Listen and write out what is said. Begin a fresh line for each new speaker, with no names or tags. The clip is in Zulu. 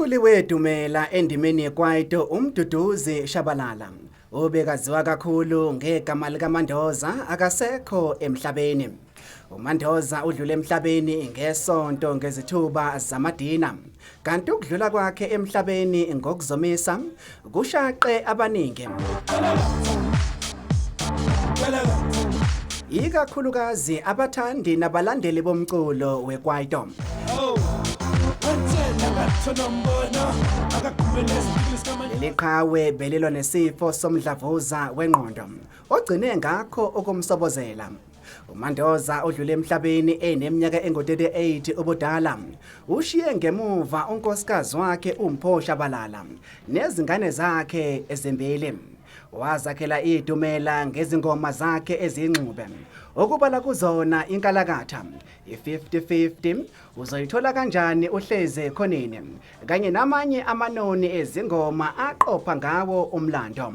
Umculi wedumela endimeni yeKwaito uMduduzi Shabalala ubekaziwa kakhulu ngegama likaMandoza akasekho emhlabeni. uMandoza udlule emhlabeni ngesonto ngezithuba zamadina, kanti ukudlula kwakhe emhlabeni ngokuzomisa kushaqe abaningi, ikakhulukazi abathandi nabalandeli bomculo weKwaito. Leli qhawe belilo nesifo somdlavuza wengqondo ogcine ngakho ukumsobozela. uMandoza udlule emhlabeni eneminyaka engu-38 ubudala. Ushiye ngemuva unkosikazi wakhe uMpho Shabalala nezingane zakhe ezimbili. Wazakhela idumela ngezingoma zakhe ezingxube, okubala kuzona inkalakatha, i-50-50, uzoyithola kanjani uhleze khoneni, kanye namanye amanoni ezingoma aqopha ngawo umlando.